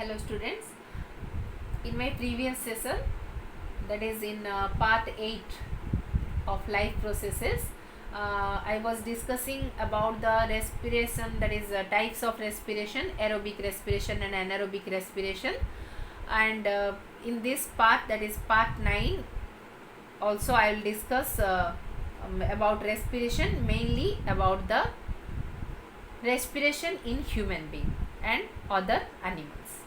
Hello students, in my previous session, that is in part 8 of life processes, I was discussing about the respiration, that is types of respiration, aerobic respiration and anaerobic respiration. And in this part, that is part 9, also I will discuss about respiration, mainly about the respiration in human being and other animals.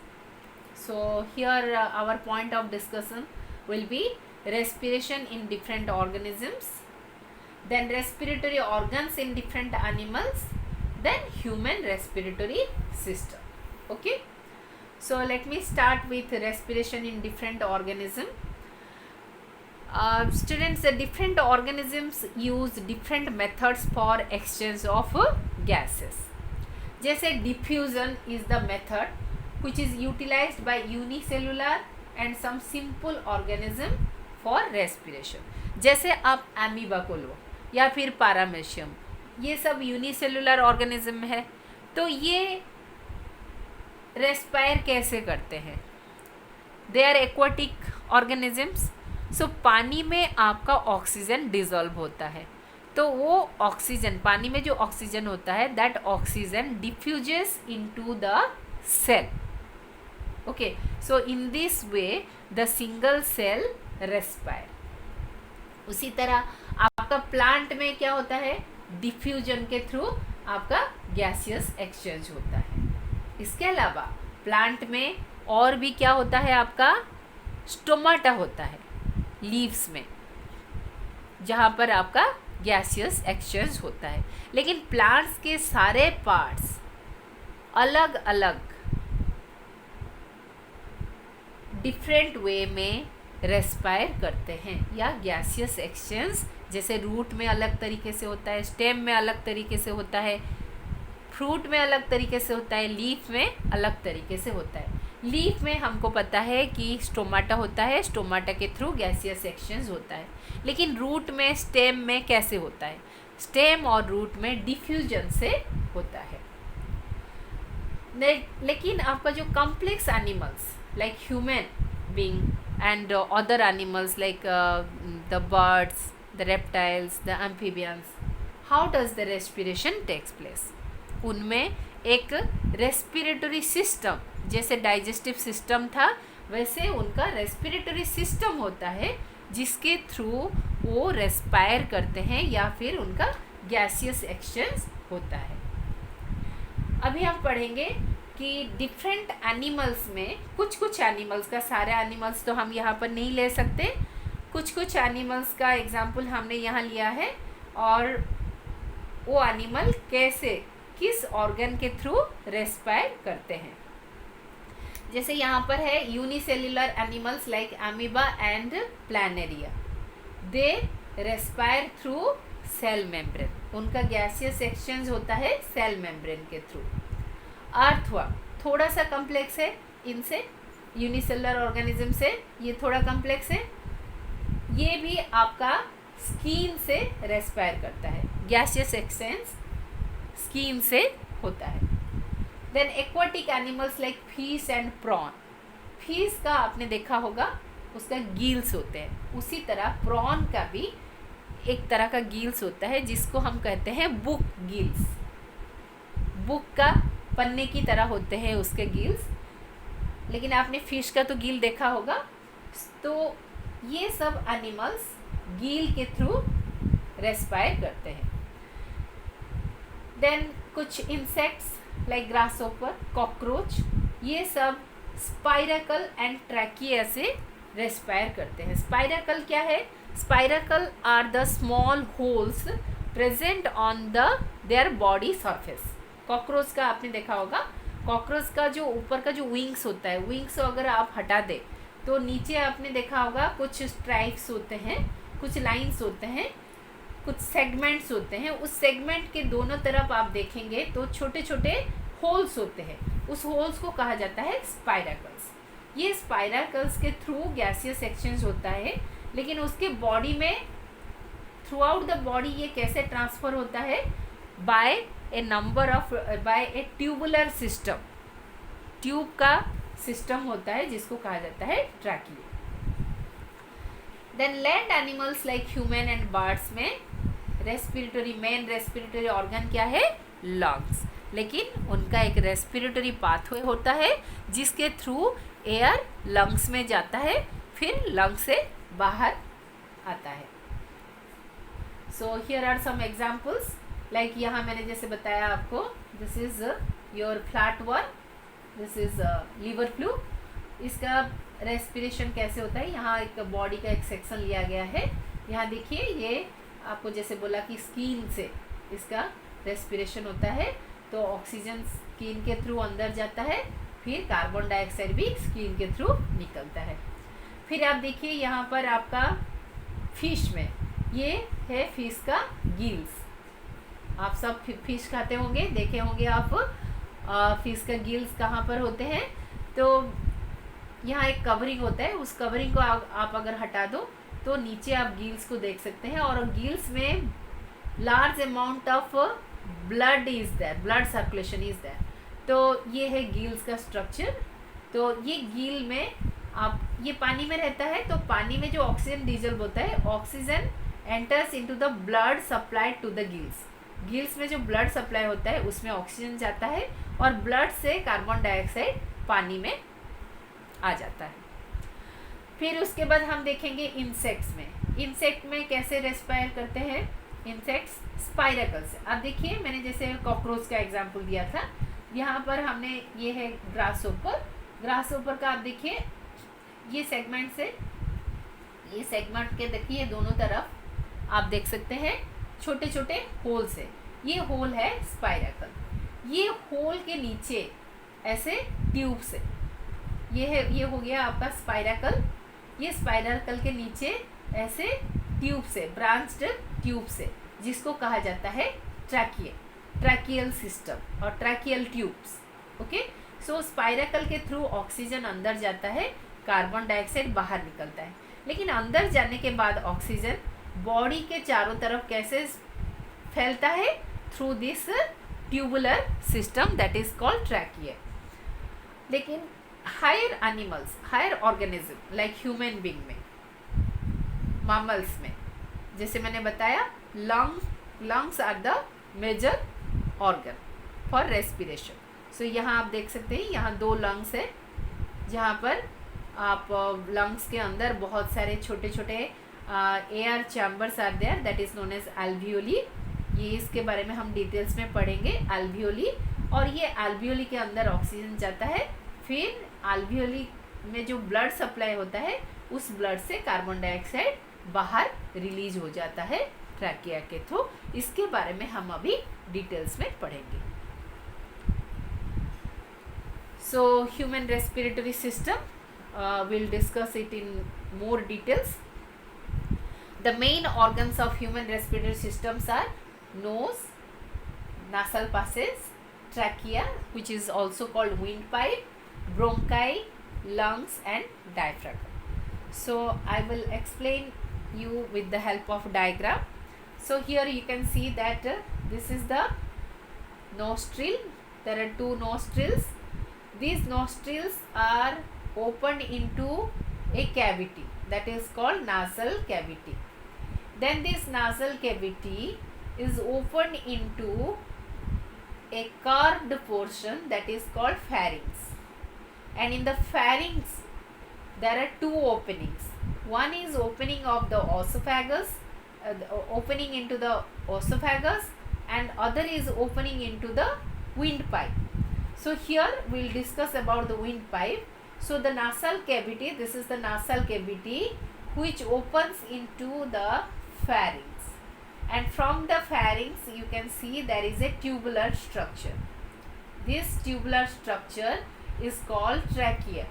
So here our point of discussion will be respiration in different organisms, then respiratory organs in different animals, then human respiratory system. Okay, so let me start with respiration in different organism. Students, different organisms use different methods for exchange of gases. जैसे diffusion is the method which is utilized by unicellular and some simple organism for respiration. जैसे आप amoeba को लो या फिर paramecium, ये सब unicellular organism है. तो ये रेस्पायर कैसे करते हैं? They are aquatic organisms. So पानी में आपका ऑक्सीजन डिजॉल्व होता है, तो वो ऑक्सीजन, पानी में जो ऑक्सीजन होता है, that oxygen diffuses into the cell. Okay, so in this way the single cell respire. उसी तरह आपका प्लांट में क्या होता है? डिफ्यूजन के थ्रू आपका गैसियस एक्सचेंज होता है. इसके अलावा प्लांट में और भी क्या होता है? आपका स्टोमाटा होता है लीव्स में, जहाँ पर आपका गैसियस एक्सचेंज होता है. लेकिन प्लांट्स के सारे पार्ट्स अलग अलग डिफरेंट वे में रेस्पायर करते हैं या गैसियस एक्सचेंज. जैसे रूट में अलग तरीके से होता है, स्टेम में अलग तरीके से होता है, फ्रूट में अलग तरीके से होता है, लीफ में अलग तरीके से होता है. लीफ में हमको पता है कि स्टोमाटा होता है, स्टोमाटा के थ्रू गैसियस एक्सचेंज होता है. लेकिन रूट में, स्टेम में कैसे होता है? स्टेम और रूट में डिफ्यूजन से होता है. लेकिन आपका जो complex animals like human being and other animals like the birds, the reptiles, the amphibians, how does the respiration takes place? उनमें एक रेस्पिरेटरी सिस्टम, जैसे डाइजेस्टिव सिस्टम था वैसे उनका रेस्पिरेटरी सिस्टम होता है, जिसके थ्रू वो रेस्पायर करते हैं या फिर उनका गैसियस एक्सचेंज होता है. अभी हम पढ़ेंगे कि डिफरेंट एनिमल्स में, कुछ एनिमल्स का, सारे एनिमल्स तो हम यहाँ पर नहीं ले सकते, कुछ एनिमल्स का एग्जाम्पल हमने यहाँ लिया है, और वो एनिमल कैसे, किस ऑर्गन के थ्रू रेस्पायर करते हैं. जैसे यहाँ पर है unicellular animals like amoeba and planaria. They respire through cell membrane. उनका गैसियस एक्सचेंज होता है सेल मेम्ब्रेन के थ्रू. अर्थवर्म थोड़ा सा कम्प्लेक्स है इनसे, यूनिसेल्युलर ऑर्गेनिज्म से ये थोड़ा कम्प्लेक्स है. ये भी आपका स्किन से रेस्पायर करता है, गैसियस एक्सचेंज स्किन से होता है. Then aquatic animals like fish and prawn. Fish का आपने देखा होगा, उसका गिल्स होते हैं. उसी तरह प्रॉन का भी एक तरह का गिल्स होता है, जिसको हम कहते हैं बुक गिल्स. बुक का पन्ने की तरह होते हैं उसके गिल्स, लेकिन आपने फिश का तो गिल देखा होगा. तो ये सब एनिमल्स गिल के थ्रू रेस्पायर करते हैं. देन कुछ इंसेक्ट्स लाइक ग्रासहोपर, कॉकरोच, ये सब स्पाइरकल एंड ट्रैकिया से रेस्पायर करते हैं. स्पाइरकल क्या है? Spiracle are the small holes present on the their body surface. Cockroach का आपने देखा होगा, कॉकरोच का जो ऊपर का जो विंग्स होता है, विंग्स अगर आप हटा दें तो नीचे आपने देखा होगा कुछ स्ट्राइप्स होते हैं, कुछ लाइंस होते हैं, कुछ सेगमेंट्स होते हैं. उस सेगमेंट के दोनों तरफ आप देखेंगे तो छोटे छोटे होल्स होते हैं. उस होल्स को कहा जाता है स्पाइरकल्स. ये स्पाइरकल्स के थ्रू गैसियस एक्सचेंज होता है, लेकिन उसके बॉडी में, थ्रू आउट द बॉडी ये कैसे ट्रांसफ़र होता है? By a tubular system. Tube का सिस्टम होता है जिसको कहा जाता है trachea. Then land animals like human and birds में मेन रेस्पिरेटरी ऑर्गन क्या है? लंग्स। लेकिन उनका एक रेस्पिरेटरी पाथवे होता है जिसके थ्रू एयर लंग्स में जाता है, फिर लंग्स से बाहर आता है। So here are some examples, like यहाँ मैंने जैसे बताया आपको, this is your flatworm, this is liver fluke. इसका रेस्पिरेशन कैसे होता है, यहाँ एक बॉडी का एक सेक्शन लिया गया है। यहाँ देखिए, ये आपको जैसे बोला कि स्किन से इसका रेस्पिरेशन होता है, तो ऑक्सीजन स्किन के थ्रू अंदर जाता है, फिर कार्बन डाइऑक्साइड भी स्किन के थ्रू निकलता है। फिर आप देखिए यहाँ पर आपका फिश में, ये है फिश का गिल्स। आप सब फिश खाते होंगे, देखे होंगे आप फिश का गिल्स कहाँ पर होते हैं। तो यहाँ एक कवरिंग होता है, उस कवरिंग को आप अगर हटा दो तो नीचे आप गिल्स को देख सकते हैं, और गिल्स में large amount of blood is there, blood circulation is there. तो ये है गिल्स का स्ट्रक्चर। तो ये गिल में आप, ये पानी में रहता है, तो पानी में जो ऑक्सीजन डिजल्व होता है, oxygen enters into the blood supplied to the gills. Gills में जो ब्लड सप्लाई होता है उसमें ऑक्सीजन जाता है, और ब्लड से कार्बन डाइऑक्साइड पानी में आ जाता है। फिर उसके बाद हम देखेंगे इंसेक्ट्स में। इंसेक्ट में कैसे रेस्पायर करते हैं इंसेक्ट्स? स्पाइरकल से। अब देखिए, मैंने जैसे कॉकरोच का एग्जांपल दिया था, यहाँ पर हमने, ये है ग्रासहोपर। ग्रासहोपर का आप देखिए, ये सेगमेंट से, ये सेगमेंट के देखिए दोनों तरफ आप देख सकते हैं छोटे छोटे होल से, ये होल है स्पाइरकल। ये होल के नीचे ऐसे ट्यूब से, ये है, ये हो गया आपका स्पाइरकल। ये स्पाइरकल के नीचे ऐसे ट्यूब से, ब्रांच्ड ट्यूब से, जिसको कहा जाता है ट्रैकियल सिस्टम और ट्रैकियल ट्यूब्स। ओके, सो स्पाइरकल के थ्रू ऑक्सीजन अंदर जाता है, कार्बन डाइऑक्साइड बाहर निकलता है। लेकिन अंदर जाने के बाद ऑक्सीजन बॉडी के चारों तरफ कैसे फैलता है? Through this tubular system that is called trachea. लेकिन higher animals, higher organism like human being में, मैमल्स में, जैसे मैंने बताया, lungs are the major organ for respiration. So यहाँ आप देख सकते हैं, यहाँ 2 लंग्स है, जहाँ पर आप लंग्स के अंदर बहुत सारे छोटे छोटे air chambers are there, that is known as alveoli. ये इसके बारे में हम डिटेल्स में पढ़ेंगे, एल्वियोली। और ये एल्वियोली के अंदर ऑक्सीजन जाता है, फिर एल्वियोली में जो ब्लड सप्लाई होता है, उस ब्लड से कार्बन डाइऑक्साइड बाहर रिलीज हो जाता है ट्रैकिया के थ्रू। इसके बारे में हम अभी डिटेल्स में पढ़ेंगे। So human respiratory system, we'll discuss it in more details. The main organs of human respiratory systems are nose, nasal passage, trachea, which is also called windpipe, bronchi, lungs and diaphragm. So I will explain you with the help of diagram. So here you can see that this is the nostril. There are 2 nostrils. These nostrils are opened into a cavity that is called nasal cavity. Then this nasal cavity is opened into a curved portion that is called pharynx. And in the pharynx there are 2 openings. One is opening of the esophagus, opening into the esophagus, and other is opening into the windpipe. So here we will discuss about the windpipe. So the nasal cavity, this is the nasal cavity which opens into the pharynx, and from the pharynx you can see there is a tubular structure. This tubular structure is called trachea.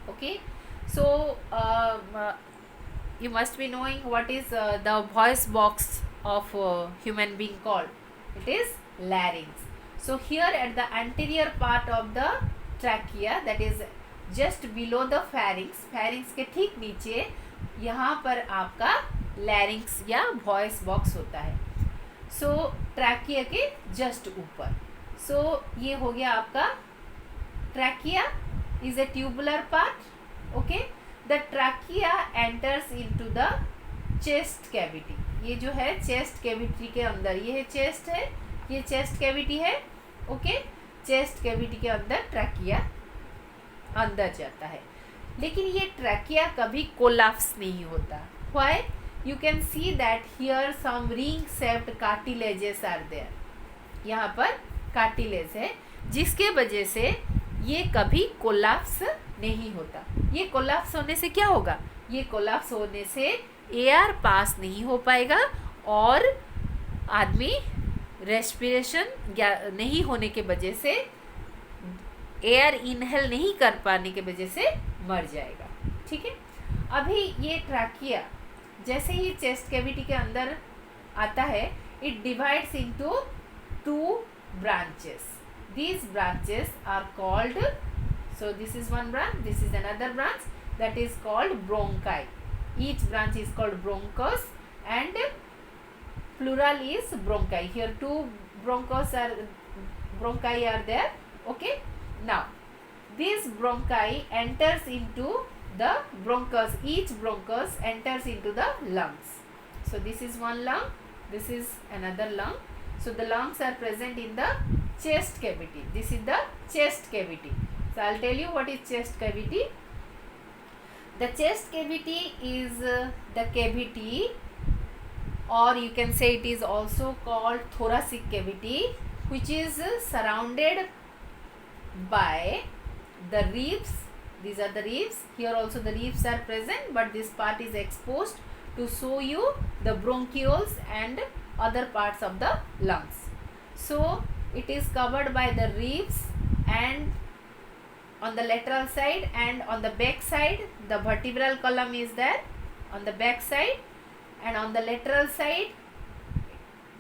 Okay, so you must be knowing what is the voice box of human being called. It is larynx. So here at the anterior part of the trachea, that is just below the pharynx, pharynx के ठीक नीचे यहाँ पर आपका larynx या voice box होता है. So trachea के just ऊपर. So ये हो गया आपका trachea is a tubular part. Okay, the trachea enters into the chest cavity. ये जो है chest cavity के अंदर, ये है chest है, ये chest cavity है. Okay, chest cavity के अंदर trachea अंदर जाता है. लेकिन ये trachea कभी कोलैप्स नहीं होता. Why? You can see that here some ring-shaped cartilages are there. यहाँ पर कार्टिलेज है, जिसके वजह से ये कभी कोलैप्स नहीं होता. ये कोलैप्स होने से क्या होगा? ये कोलैप्स होने से एयर पास नहीं हो पाएगा और आदमी रेस्पिरेशन नहीं होने के वजह से, एयर इनहेल नहीं कर पाने के वजह से मर जाएगा. ठीक है. अभी ये ट्रैकिया जैसे ही चेस्ट कैविटी के अंदर आता है, it divides into 2 branches. These branches are called, so this is one branch, this is another branch, that is called bronchi. Each branch is called bronchus and plural is bronchi. Here 2 bronchi are there. Okay. Now this bronchi enters into the bronchus. Each bronchus enters into the lungs. So this is one lung, this is another lung. So the lungs are present in the chest cavity. This is the chest cavity. So I'll tell you what is chest cavity. The chest cavity is the cavity, or you can say it is also called thoracic cavity, which is surrounded by the ribs. These are the ribs. Here also the ribs are present, but this part is exposed to show you the bronchioles and other parts of the lungs. So it is covered by the ribs, and on the lateral side and on the back side the vertebral column is there on the back side, and on the lateral side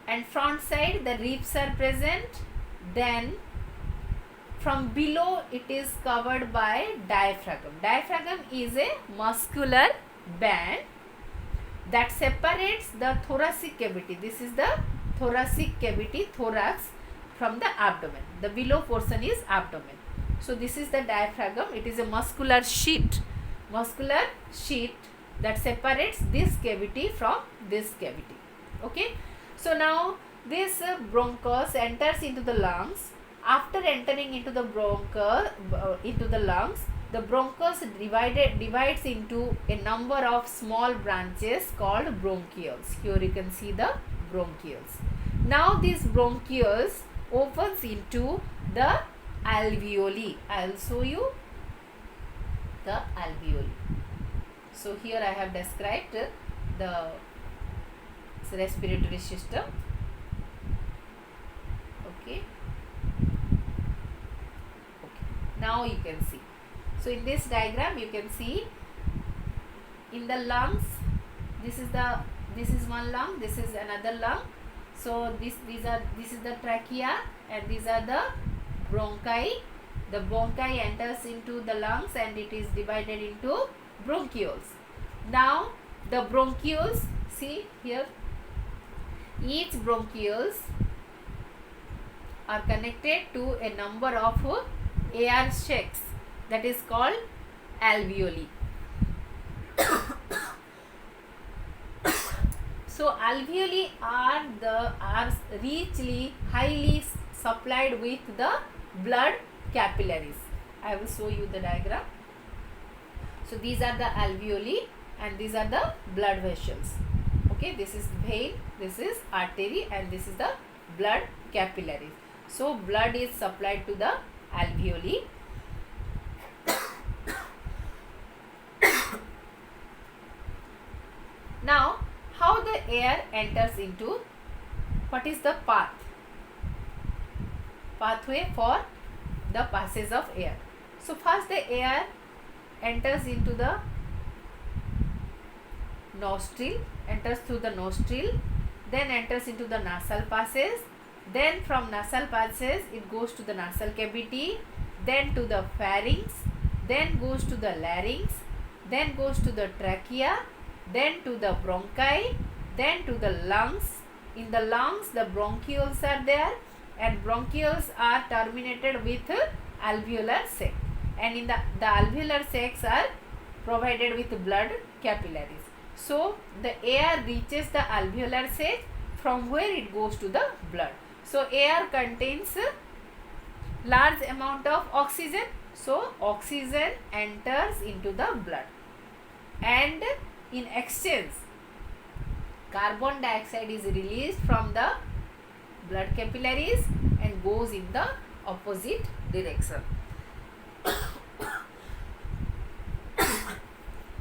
and front side the ribs are present. Then from below it is covered by diaphragm. Diaphragm is a muscular band that separates the thoracic cavity. This is the thoracic cavity, thorax, from the abdomen. The below portion is abdomen. So this is the diaphragm. It is a muscular sheet that separates this cavity from this cavity. Okay. So now this bronchus enters into the lungs. After entering into the lungs, the bronchus divides into a number of small branches called bronchioles. Here you can see the bronchioles. Now these bronchioles opens into the alveoli. I will show you the alveoli. So here I have described the respiratory system. Okay. Now you can see. So in this diagram you can see in the lungs, this is one lung, this is another lung. So this is the trachea and these are the bronchi. The bronchi enters into the lungs and it is divided into bronchioles. Now the bronchioles, see here, each bronchioles are connected to a number of air sacs, that is called alveoli. So alveoli are richly, highly supplied with the blood capillaries. I will show you the diagram. So these are the alveoli and these are the blood vessels. Okay, this is vein, this is artery, and this is the blood capillaries. So blood is supplied to the alveoli. Now how the air enters into, what is the pathway for the passage of air? So first the air enters into the nostril, enters through the nostril, then enters into the nasal passage, then from nasal passage it goes to the nasal cavity, then to the pharynx, then goes to the larynx, then goes to the trachea, then to the bronchi, then to the lungs. In the lungs the bronchioles are there and bronchioles are terminated with alveolar sac. and in the alveolar sacs are provided with blood capillaries. So the air reaches the alveolar sac, from where it goes to the blood. So air contains large amount of oxygen, so oxygen enters into the blood, and in exchange carbon dioxide is released from the blood capillaries and goes in the opposite direction.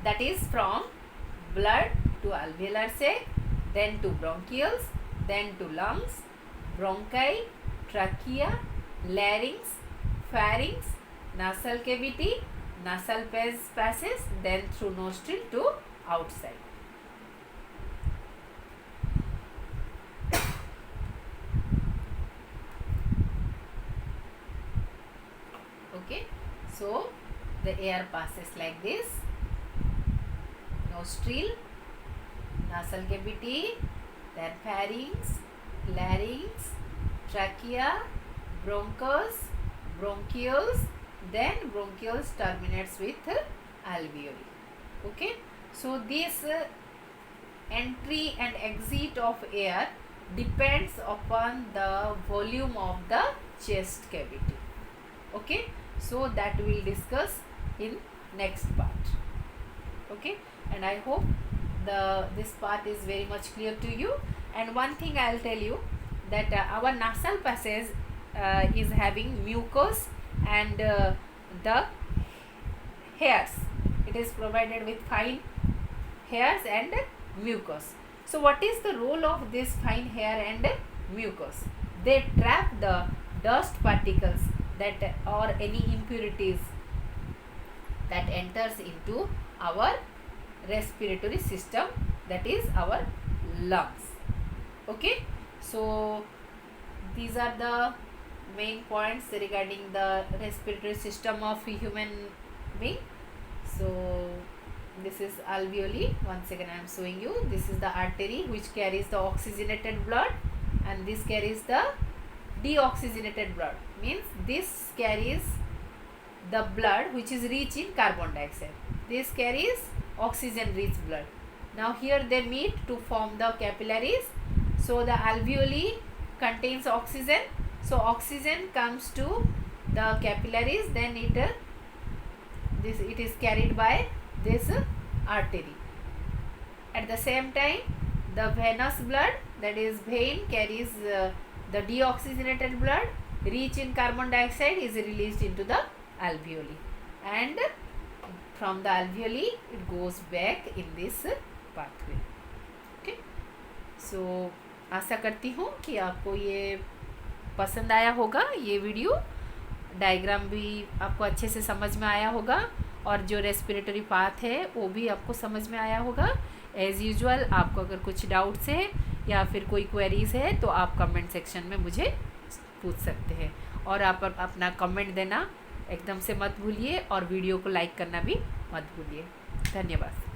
That is from blood to alveolar sac, then to bronchioles, then to lungs, bronchi, trachea, larynx, pharynx, nasal cavity, nasal passages, then through nostril to outside. Okay, so the air passes like this: nostril, nasal cavity, then pharynx, larynx, trachea, bronchus, bronchioles, then bronchioles terminates with alveoli. Okay, so this entry and exit of air depends upon the volume of the chest cavity. Okay, so that we will discuss in next part. Okay, and I hope this part is very much clear to you. And one thing I will tell you, that our nasal passage is having mucus and the hairs. It is provided with fine hairs and mucus. So what is the role of this fine hair and mucus? They trap the dust particles that or any impurities that enters into our respiratory system, that is our lungs. Okay, so these are the main points regarding the respiratory system of a human being. So this is alveoli. Once again I am showing you, this is the artery which carries the oxygenated blood, and this carries the deoxygenated blood, means this carries the blood which is rich in carbon dioxide, this carries oxygen rich blood. Now here they meet to form the capillaries. So the alveoli contains oxygen, so oxygen comes to the capillaries, then it is carried by this artery. At the same time, the venous blood, that is vein, carries the deoxygenated blood rich in carbon dioxide, is released into the alveoli, and from the alveoli it goes back in this pathway. Okay, so आशा करती हूँ कि आपको ये पसंद आया होगा, ये video diagram भी आपको अच्छे से समझ में आया होगा, और जो रेस्पिरेटरी पाथ है वो भी आपको समझ में आया होगा. एज़ यूजुअल आपको अगर कुछ डाउट्स है या फिर कोई क्वेरीज़ है तो आप कमेंट सेक्शन में मुझे पूछ सकते हैं, और आप अपना कमेंट देना एकदम से मत भूलिए, और वीडियो को लाइक करना भी मत भूलिए. धन्यवाद.